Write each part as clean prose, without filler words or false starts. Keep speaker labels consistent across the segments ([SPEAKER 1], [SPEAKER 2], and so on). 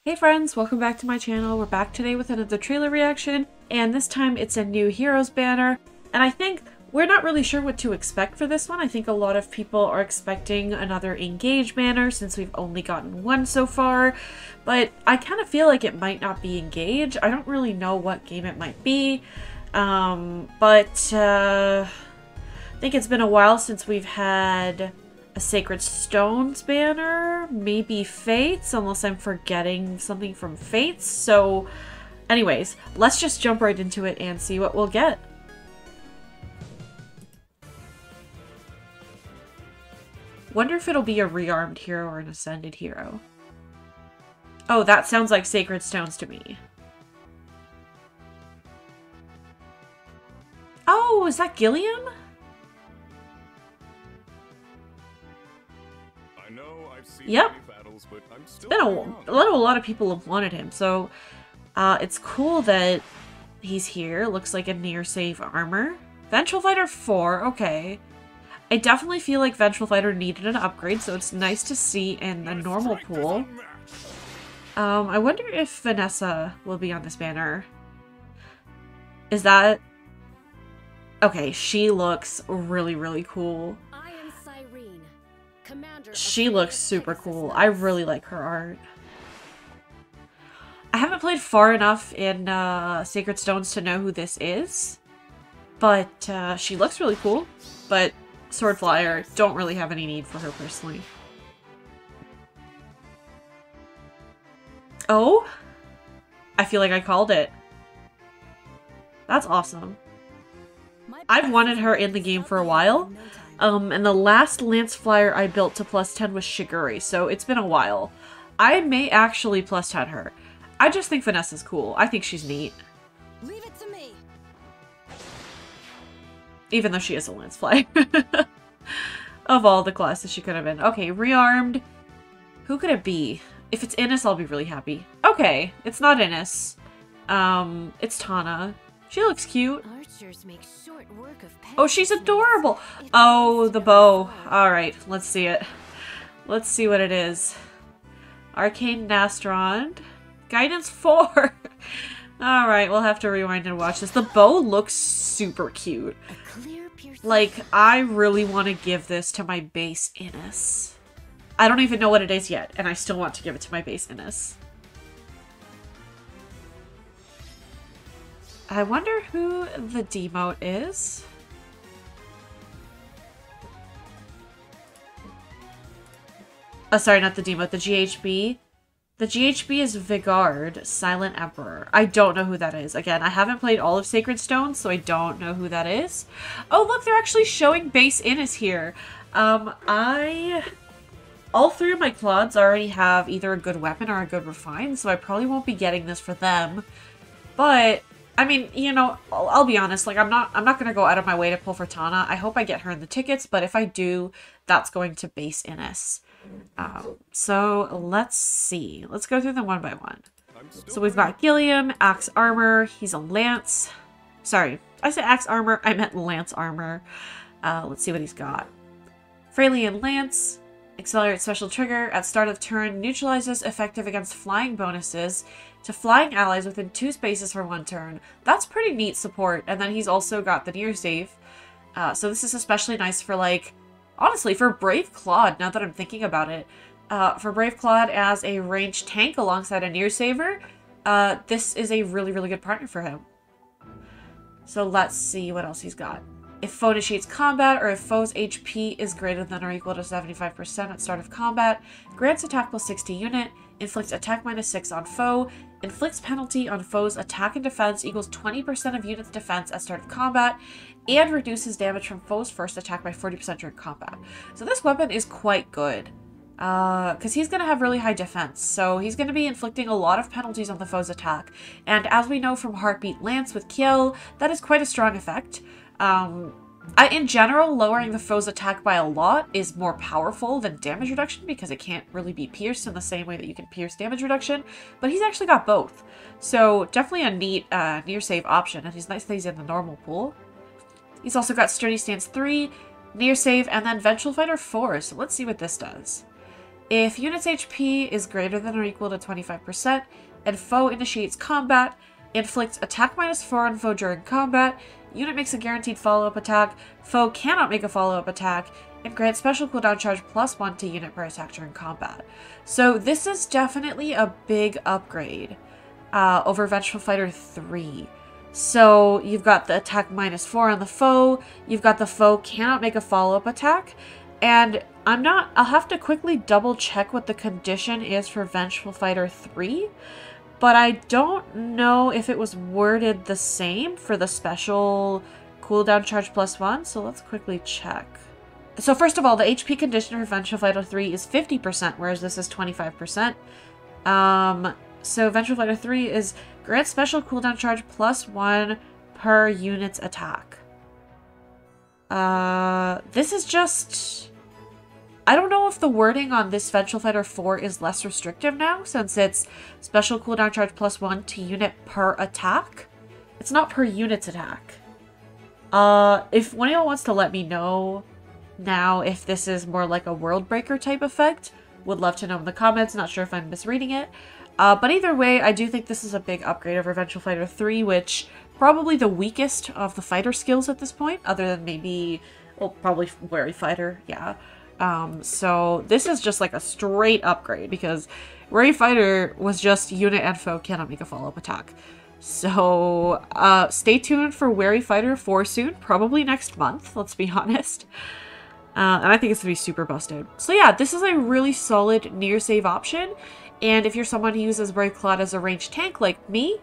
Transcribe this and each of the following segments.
[SPEAKER 1] Hey friends, welcome back to my channel. We're back today with another trailer reaction, and this time it's a new Heroes banner. And I think we're not really sure what to expect for this one. I think a lot of people are expecting another Engage banner since we've only gotten one so far. But I kind of feel like it might not be Engage. I don't really know what game it might be. I think it's been a while since we've had a Sacred Stones banner, maybe Fates, unless I'm forgetting something from Fates. So anyways, let's just jump right into it and see what we'll get. Wonder if it'll be a rearmed hero or an ascended hero. Oh, that sounds like Sacred Stones to me. Oh, is that Gilliam? Yep. It's been a lot of people have wanted him, so it's cool that he's here. Looks like a near save armor. Vengeful Fighter 4, okay. I definitely feel like Vengeful Fighter needed an upgrade, so it's nice to see in a normal pool. I wonder if Vanessa will be on this banner. Is that... Okay, she looks really, really cool. She looks super cool. I really like her art. I haven't played far enough in Sacred Stones to know who this is, but she looks really cool. But Sword Flyer, don't really have any need for her personally. Oh? I feel like I called it. That's awesome. I've wanted her in the game for a while. And the last Lance Flyer I built to +10 was Shiguri, so it's been a while. I may actually +10 her. I just think Vanessa's cool. I think she's neat.
[SPEAKER 2] Leave it to me.
[SPEAKER 1] Even though she is a Lance Flyer. Of all the classes she could have been. Okay, rearmed. Who could it be? If it's Innis, I'll be really happy. Okay, it's not Innis. It's Tana. She looks cute.
[SPEAKER 2] Make short work of
[SPEAKER 1] oh, she's adorable. Oh, the bow. Alright, let's see it. Let's see what it is. Arcane Nastrond. Guidance 4. Alright, we'll have to rewind and watch this. The bow looks super cute. Like, I really want to give this to my base Innis. I don't even know what it is yet, and I still want to give it to my base Innis. I wonder who the demote is. Oh, sorry, not the demote, the GHB. The GHB is Vigard, Silent Emperor. I don't know who that is. Again, I haven't played all of Sacred Stones, so I don't know who that is. Oh, look, they're actually showing base Innis here. All three of my clods already have either a good weapon or a good refine, so I probably won't be getting this for them. But I mean, you know, I'll be honest, like, I'm not going to go out of my way to pull for Tana. I hope I get her in the tickets, but if I do, that's going to base Innis. So, let's see. Let's go through them one by one. So we've got Gilliam, Axe Armor, he's a Lance. Sorry, I said Axe Armor, I meant Lance Armor. Let's see what he's got. Freylian Lance. Accelerate special trigger. At start of turn, neutralizes effective against flying bonuses to flying allies within 2 spaces for 1 turn. That's pretty neat support. And then he's also got the near save. So this is especially nice for, like, honestly, for Brave Claude, now that I'm thinking about it. For Brave Claude as a ranged tank alongside a near saver, this is a really, really good partner for him. So let's see what else he's got. If foe initiates combat, or if foe's HP is greater than or equal to 75% at start of combat, grants attack +60 unit, inflicts attack -6 on foe, inflicts penalty on foe's attack and defense equals 20% of unit's defense at start of combat, and reduces damage from foe's first attack by 40% during combat. So this weapon is quite good, because he's going to have really high defense, so he's going to be inflicting a lot of penalties on the foe's attack. And as we know from Heartbeat Lance with Kiel, that is quite a strong effect. In general, lowering the foe's attack by a lot is more powerful than damage reduction because it can't really be pierced in the same way that you can pierce damage reduction, but he's actually got both. So definitely a neat near save option, and he's nice that he's in the normal pool. He's also got Sturdy Stance 3, near save, and then Vengeful Fighter 4, so let's see what this does. If unit's HP is greater than or equal to 25%, and foe initiates combat, inflicts attack -4 on foe during combat, unit makes a guaranteed follow-up attack, foe cannot make a follow-up attack, and grants special cooldown charge +1 to unit per attack during combat. So this is definitely a big upgrade over Vengeful Fighter 3. So you've got the attack -4 on the foe, you've got the foe cannot make a follow-up attack, and I'll have to quickly double check what the condition is for Vengeful Fighter 3, but I don't know if it was worded the same for the special cooldown charge +1, so let's quickly check. So first of all, the HP condition for Vengeful Fighter 3 is 50%, whereas this is 25%. So Vengeful Fighter 3 is grant special cooldown charge +1 per unit's attack. This is just... I don't know if the wording on this Vengeful Fighter 4 is less restrictive now, since it's special cooldown charge +1 to unit per attack. It's not per unit's attack. If one of y'all wants to let me know now if this is more like a World Breaker type effect, would love to know in the comments. Not sure if I'm misreading it. But either way, I do think this is a big upgrade over Vengeful Fighter 3, which probably the weakest of the fighter skills at this point, other than maybe, well, probably Wary Fighter, yeah. So this is just like a straight upgrade, because Wary Fighter was just unit and foe cannot make a follow-up attack. So stay tuned for Wary Fighter 4 soon, probably next month, let's be honest. And I think it's going to be super busted. So yeah, this is a really solid near save option. And if you're someone who uses Brave Cloud as a ranged tank like me,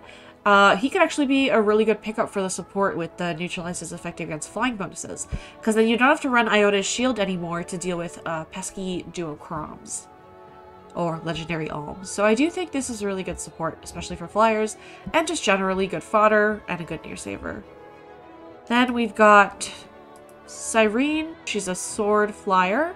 [SPEAKER 1] he could actually be a really good pickup for the support with the neutralizes effect against flying bonuses. Because then you don't have to run Iota's shield anymore to deal with pesky duochroms. Or legendary alms. So I do think this is really good support, especially for flyers, and just generally good fodder and a good near saver. Then we've got Cyrene. She's a sword flyer.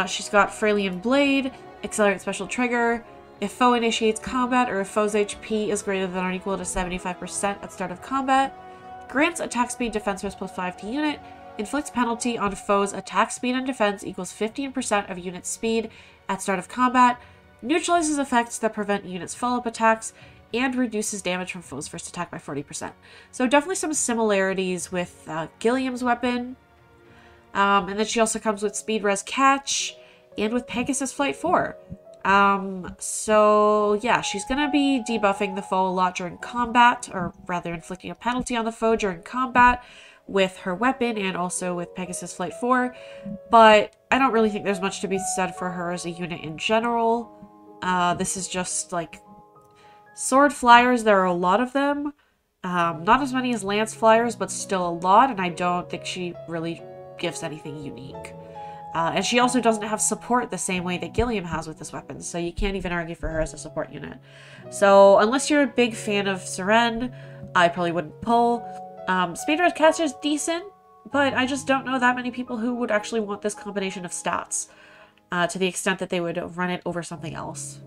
[SPEAKER 1] She's got Fralian Blade, Accelerate Special Trigger. If foe initiates combat, or if foe's HP is greater than or equal to 75% at start of combat, grants attack speed defense risk +5 to unit, inflicts penalty on foe's attack speed and defense equals 15% of unit speed at start of combat, neutralizes effects that prevent units' follow-up attacks, and reduces damage from foe's first attack by 40%. So definitely some similarities with Gilliam's weapon. And then she also comes with Speed Res Catch and with Pegasus Flight 4. So yeah, she's gonna be debuffing the foe a lot during combat, or rather inflicting a penalty on the foe during combat with her weapon and also with Pegasus Flight 4. But I don't really think there's much to be said for her as a unit in general. This is just like sword flyers. There are a lot of them. Not as many as lance flyers, but still a lot, and I don't think she really gives anything unique. And she also doesn't have support the same way that Gilliam has with this weapon, so you can't even argue for her as a support unit. So unless you're a big fan of Seren, I probably wouldn't pull. Speed Res Catch is decent, but I just don't know that many people who would actually want this combination of stats to the extent that they would run it over something else.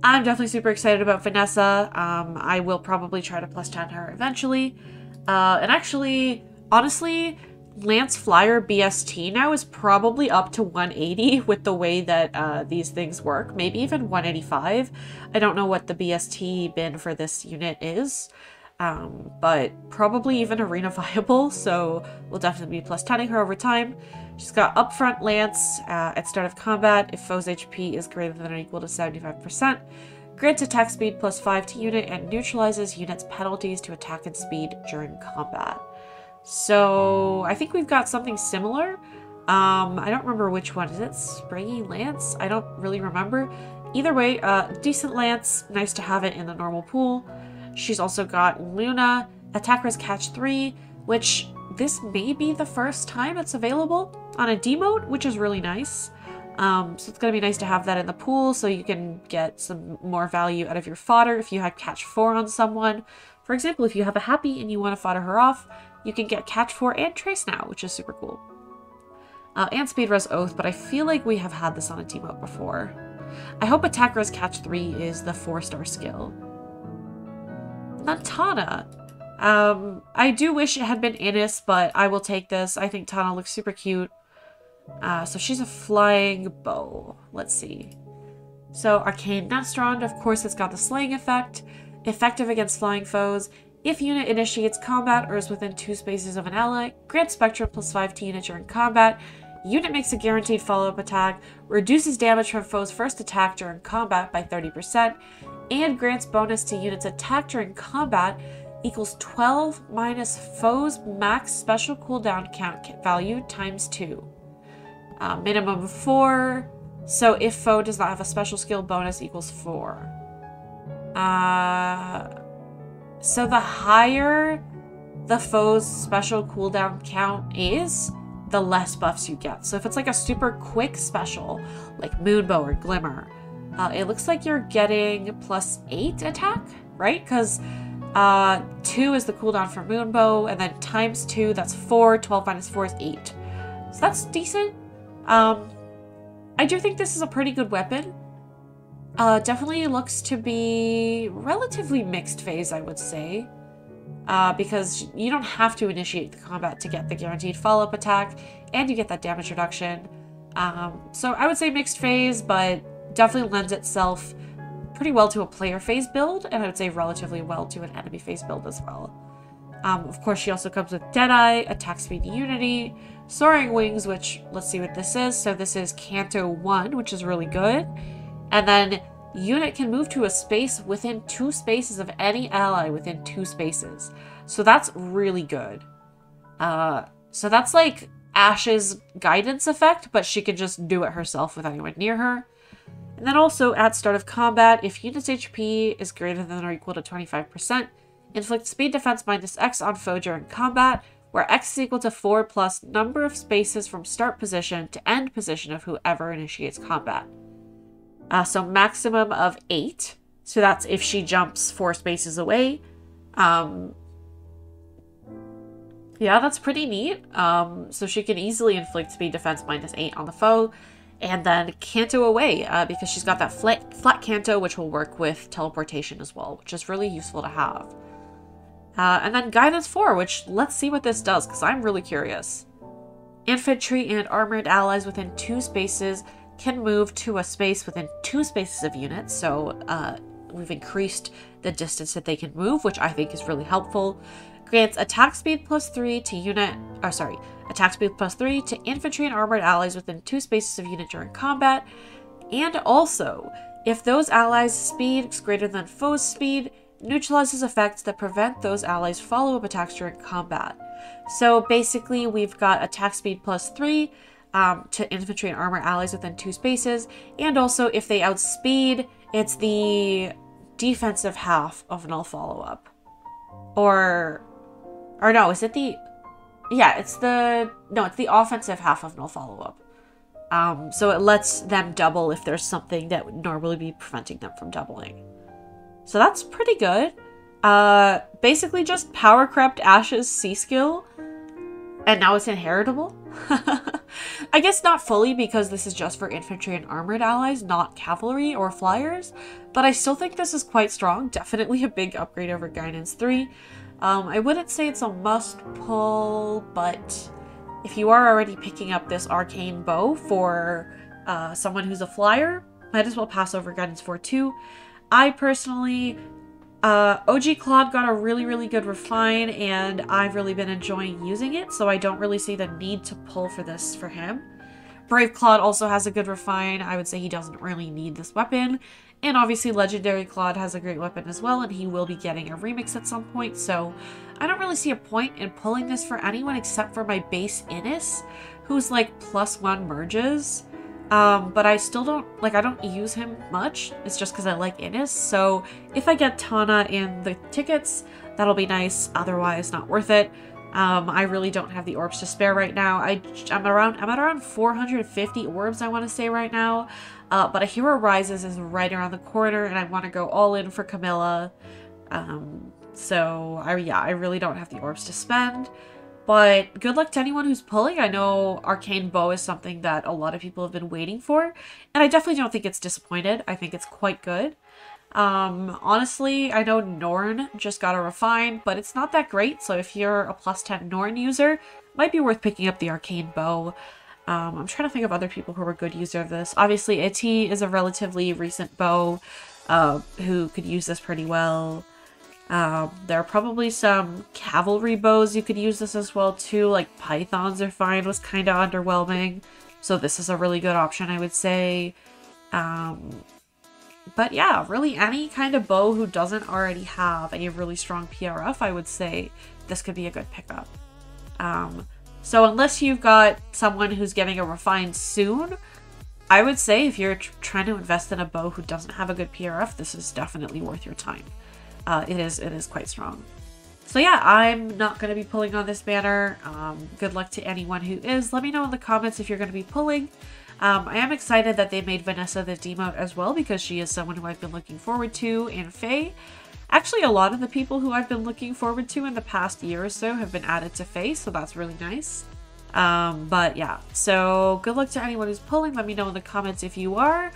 [SPEAKER 1] I'm definitely super excited about Vanessa. I will probably try to +10 her eventually. And actually, honestly, Lance Flyer BST now is probably up to 180 with the way that these things work. Maybe even 185. I don't know what the BST bin for this unit is. But probably even arena viable, so we'll definitely be +10ing her over time. She's got Upfront Lance at start of combat if foe's HP is greater than or equal to 75%. Grants attack speed +5 to unit and neutralizes unit's penalties to attack and speed during combat. So I think we've got something similar. I don't remember which one. Is it Spraying Lance? I don't really remember. Either way, decent Lance. Nice to have it in the normal pool. She's also got Luna, Attack Res Catch 3, which this may be the first time it's available on a demote, which is really nice. So it's going to be nice to have that in the pool so you can get some more value out of your fodder if you had Catch 4 on someone. For example, if you have a Happy and you want to fodder her off, you can get Catch 4 and Trace now, which is super cool. And Speed Res Oath, but I feel like we have had this on a demote before. I hope Attack Res Catch 3 is the 4-star skill. Tana. I do wish it had been Innis, but I will take this. I think Tana looks super cute. So she's a flying bow. Let's see. So arcane Nestrond, of course, it's got the slaying effect. Effective against flying foes. If unit initiates combat or is within 2 spaces of an ally, grants Spectrum +5 to unit during combat. Unit makes a guaranteed follow-up attack, reduces damage from foe's first attack during combat by 30%, and grants bonus to units attack during combat equals 12 minus foe's max special cooldown count value times 2. Minimum 4. So if foe does not have a special skill, bonus equals 4. So the higher the foe's special cooldown count is, the less buffs you get. So if it's like a super quick special, like Moonbow or Glimmer, it looks like you're getting +8 attack, right? Because 2 is the cooldown for Moonbow, and then times 2, that's 4. 12 minus 4 is 8. So that's decent. I do think this is a pretty good weapon. Definitely looks to be relatively mixed phase, I would say. Because you don't have to initiate the combat to get the guaranteed follow-up attack, and you get that damage reduction. So I would say mixed phase, but definitely lends itself pretty well to a player phase build, and I would say relatively well to an enemy phase build as well. Of course, she also comes with Deadeye, Attack Speed Unity, Soaring Wings, which, let's see what this is. So this is Canto 1, which is really good. And then unit can move to a space within 2 spaces of any ally within 2 spaces. So that's really good. So that's like Ash's guidance effect, but she can just do it herself with anyone near her. And then also at start of combat, if unit's HP is greater than or equal to 25%, inflict speed defense -X on foe during combat, where X is equal to 4 plus number of spaces from start position to end position of whoever initiates combat. So maximum of 8. So that's if she jumps 4 spaces away. Yeah, that's pretty neat. So she can easily inflict speed defense -8 on the foe. And then Canto away, because she's got that flat Canto, which will work with teleportation as well, which is really useful to have. And then Guidance 4, which let's see what this does, because I'm really curious. Infantry and armored allies within 2 spaces can move to a space within 2 spaces of units, so we've increased the distance that they can move, which I think is really helpful. Grants attack speed +3 to attack speed +3 to infantry and armored allies within 2 spaces of unit during combat, and also, if those allies' speed is greater than foe's speed, neutralizes effects that prevent those allies' follow-up attacks during combat. So basically, we've got attack speed +3, to infantry and armor allies within 2 spaces, and also if they outspeed, it's the defensive half of null follow-up. Or no, is it the... Yeah, it's the offensive half of null follow-up. So it lets them double if there's something that would normally be preventing them from doubling. So that's pretty good. Basically just power crept Ash's C skill, and now it's inheritable. I guess not fully, because this is just for infantry and armored allies, not cavalry or flyers, but I still think this is quite strong. Definitely a big upgrade over Guidance 3. I wouldn't say it's a must pull, but if you are already picking up this arcane bow for someone who's a flyer, might as well pass over Guidance 4 too. I personally... OG Claude got a really good refine, and I've really been enjoying using it, so I don't really see the need to pull for this for him. Brave Claude also has a good refine. I would say he doesn't really need this weapon. And obviously Legendary Claude has a great weapon as well, and he will be getting a remix at some point, so I don't really see a point in pulling this for anyone except for my base Innis, who's like +1 merges. But I still don't, I don't use him much. It's just because I like Innis. So if I get Tana in the tickets, that'll be nice. Otherwise, not worth it. I really don't have the orbs to spare right now. I'm at around 450 orbs, I want to say right now. But A Hero Rises is right around the corner, and I want to go all in for Camilla. So I really don't have the orbs to spend. But good luck to anyone who's pulling. I know Arcane Bow is something that a lot of people have been waiting for, and I definitely don't think it's disappointed. I think it's quite good. Honestly, I know Norn just got a refine, but it's not that great, so if you're a +10 Norn user, it might be worth picking up the Arcane Bow. I'm trying to think of other people who are good user of this. Obviously, AT is a relatively recent bow who could use this pretty well. There are probably some cavalry bows you could use this as well too, like pythons are fine, was kind of underwhelming. So this is a really good option, I would say. But yeah, really any kind of bow who doesn't already have a really strong PRF, I would say this could be a good pickup. So unless you've got someone who's getting a refined soon, I would say if you're trying to invest in a bow who doesn't have a good PRF, this is definitely worth your time. It is quite strong. So yeah, I'm not going to be pulling on this banner. Good luck to anyone who is. Let me know in the comments if you're going to be pulling. I am excited that they made Vanessa the demote as well, because she is someone who I've been looking forward to in FEH. Actually, a lot of the people who I've been looking forward to in the past year or so have been added to FEH, so that's really nice. But yeah, so good luck to anyone who's pulling. Let me know in the comments if you are.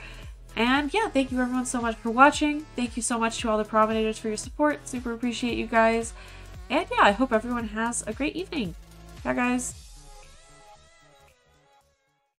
[SPEAKER 1] And yeah, thank you everyone so much for watching. Thank you so much to all the Promenaders for your support. Super appreciate you guys. And yeah, I hope everyone has a great evening. Bye guys.